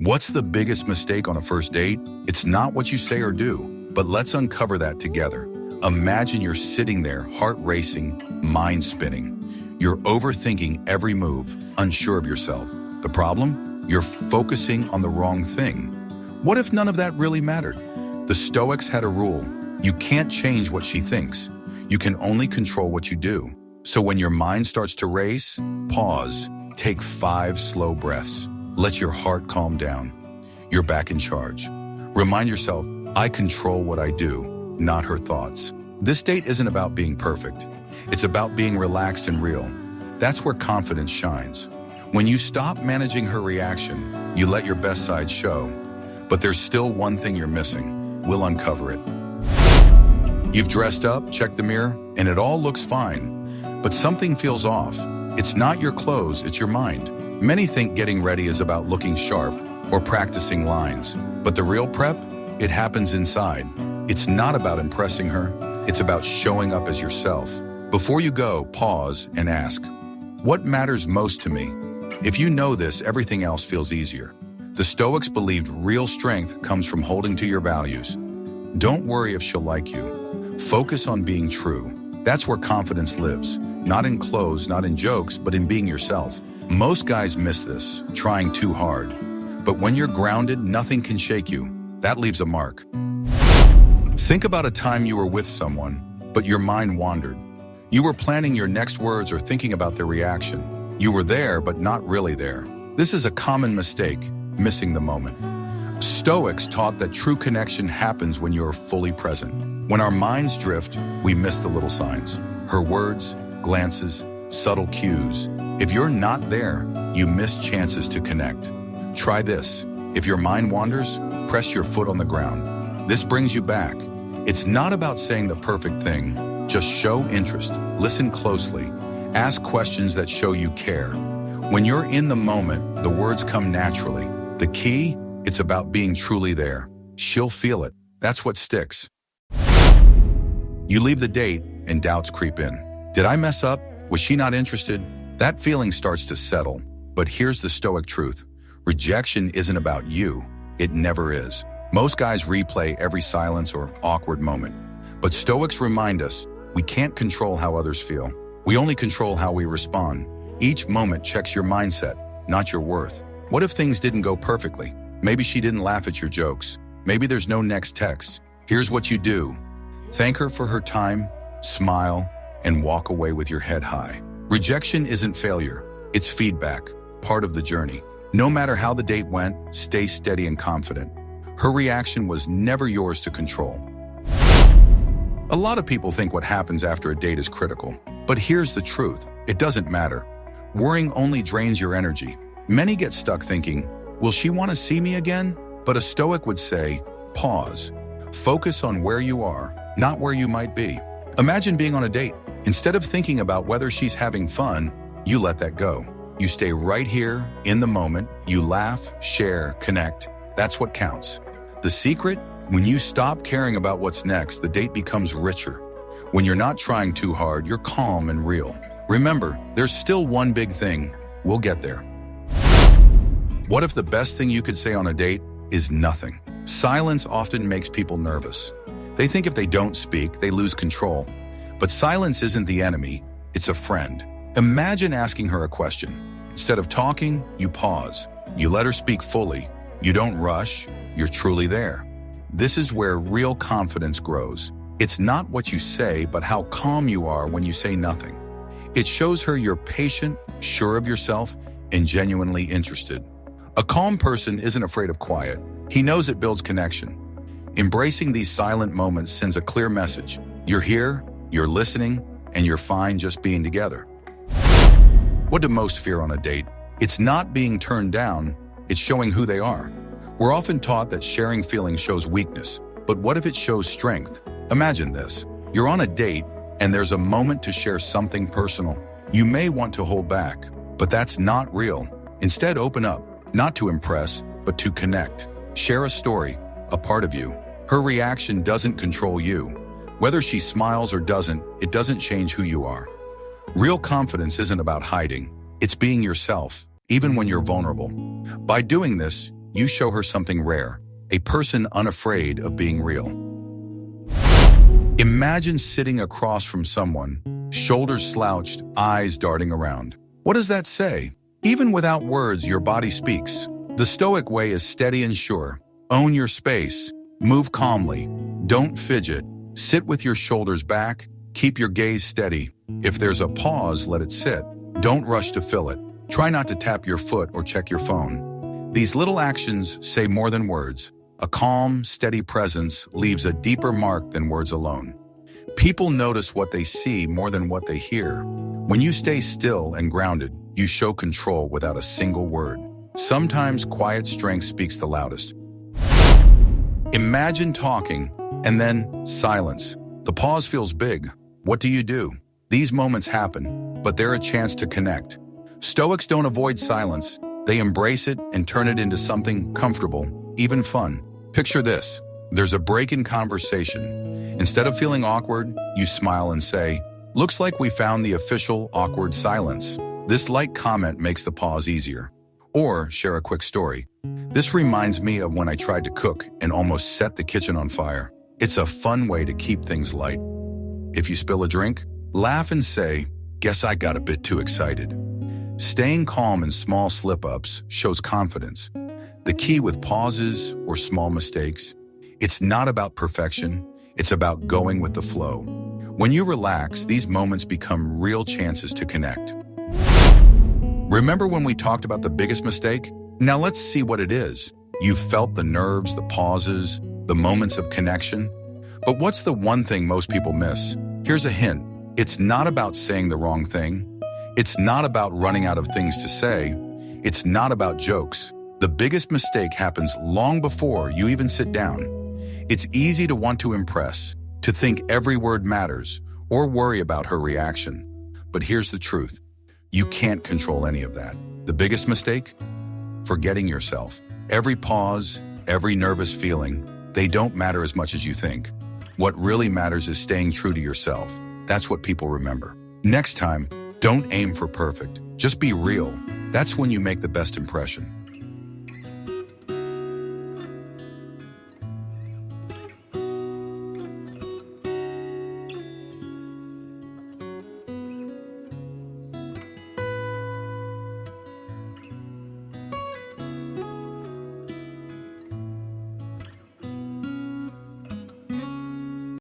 What's the biggest mistake on a first date? It's not what you say or do, but let's uncover that together. Imagine you're sitting there, heart racing, mind spinning. You're overthinking every move, unsure of yourself. The problem? You're focusing on the wrong thing. What if none of that really mattered? The Stoics had a rule. You can't change what she thinks. You can only control what you do. So when your mind starts to race, pause, take 5 slow breaths. Let your heart calm down. You're back in charge. Remind yourself, I control what I do, not her thoughts. This date isn't about being perfect. It's about being relaxed and real. That's where confidence shines. When you stop managing her reaction, you let your best side show. But there's still one thing you're missing. We'll uncover it. You've dressed up, checked the mirror, and it all looks fine. But something feels off. It's not your clothes, it's your mind. Many think getting ready is about looking sharp or practicing lines. But the real prep, it happens inside. It's not about impressing her. It's about showing up as yourself. Before you go, pause and ask, what matters most to me? If you know this, everything else feels easier. The Stoics believed real strength comes from holding to your values. Don't worry if she'll like you. Focus on being true. That's where confidence lives. Not in clothes, not in jokes, but in being yourself. Most guys miss this, trying too hard. But when you're grounded, nothing can shake you. That leaves a mark. Think about a time you were with someone, but your mind wandered. You were planning your next words or thinking about their reaction. You were there, but not really there. This is a common mistake, missing the moment. Stoics taught that true connection happens when you're fully present. When our minds drift, we miss the little signs. Her words, glances, subtle cues. If you're not there, you miss chances to connect. Try this. If your mind wanders, press your foot on the ground. This brings you back. It's not about saying the perfect thing. Just show interest, listen closely, ask questions that show you care. When you're in the moment, the words come naturally. The key? It's about being truly there. She'll feel it. That's what sticks. You leave the date and doubts creep in. Did I mess up? Was she not interested? That feeling starts to settle. But here's the Stoic truth. Rejection isn't about you. It never is. Most guys replay every silence or awkward moment. But Stoics remind us, we can't control how others feel. We only control how we respond. Each moment checks your mindset, not your worth. What if things didn't go perfectly? Maybe she didn't laugh at your jokes. Maybe there's no next text. Here's what you do. Thank her for her time, smile, and walk away with your head high. Rejection isn't failure. It's feedback, part of the journey. No matter how the date went, stay steady and confident. Her reaction was never yours to control. A lot of people think what happens after a date is critical. But here's the truth. It doesn't matter. Worrying only drains your energy. Many get stuck thinking, will she want to see me again? But a Stoic would say, pause. Focus on where you are, not where you might be. Imagine being on a date. Instead of thinking about whether she's having fun, you let that go. You stay right here, in the moment. You laugh, share, connect. That's what counts. The secret? When you stop caring about what's next, the date becomes richer. When you're not trying too hard, you're calm and real. Remember, there's still one big thing. We'll get there. What if the best thing you could say on a date is nothing? Silence often makes people nervous. They think if they don't speak, they lose control. But silence isn't the enemy, it's a friend. Imagine asking her a question. Instead of talking, you pause. You let her speak fully. You don't rush, you're truly there. This is where real confidence grows. It's not what you say, but how calm you are when you say nothing. It shows her you're patient, sure of yourself, and genuinely interested. A calm person isn't afraid of quiet. He knows it builds connection. Embracing these silent moments sends a clear message. You're here, you're listening, and you're fine just being together. What do most fear on a date? It's not being turned down, it's showing who they are. We're often taught that sharing feelings shows weakness, but what if it shows strength? Imagine this. You're on a date, and there's a moment to share something personal. You may want to hold back, but that's not real. Instead, open up, not to impress, but to connect. Share a story, a part of you. Her reaction doesn't control you. Whether she smiles or doesn't, it doesn't change who you are. Real confidence isn't about hiding. It's being yourself, even when you're vulnerable. By doing this, you show her something rare, a person unafraid of being real. Imagine sitting across from someone, shoulders slouched, eyes darting around. What does that say? Even without words, your body speaks. The Stoic way is steady and sure. Own your space. Move calmly. Don't fidget. Sit with your shoulders back. Keep your gaze steady. If there's a pause, let it sit. Don't rush to fill it. Try not to tap your foot or check your phone. These little actions say more than words. A calm, steady presence leaves a deeper mark than words alone. People notice what they see more than what they hear. When you stay still and grounded, you show control without a single word. Sometimes quiet strength speaks the loudest. Imagine talking, and then silence. The pause feels big. What do? These moments happen, but they're a chance to connect. Stoics don't avoid silence. They embrace it and turn it into something comfortable, even fun. Picture this. There's a break in conversation. Instead of feeling awkward, you smile and say, "Looks like we found the official awkward silence." This light comment makes the pause easier. Or share a quick story. "This reminds me of when I tried to cook and almost set the kitchen on fire." It's a fun way to keep things light. If you spill a drink, laugh and say, "Guess I got a bit too excited." Staying calm in small slip-ups shows confidence. The key with pauses or small mistakes, it's not about perfection, it's about going with the flow. When you relax, these moments become real chances to connect. Remember when we talked about the biggest mistake? Now let's see what it is. You felt the nerves, the pauses, the moments of connection. But what's the one thing most people miss? Here's a hint. It's not about saying the wrong thing. It's not about running out of things to say. It's not about jokes. The biggest mistake happens long before you even sit down. It's easy to want to impress, to think every word matters, or worry about her reaction. But here's the truth. You can't control any of that. The biggest mistake? Forgetting yourself. Every pause, every nervous feeling, they don't matter as much as you think. What really matters is staying true to yourself. That's what people remember. Next time, don't aim for perfect. Just be real. That's when you make the best impression.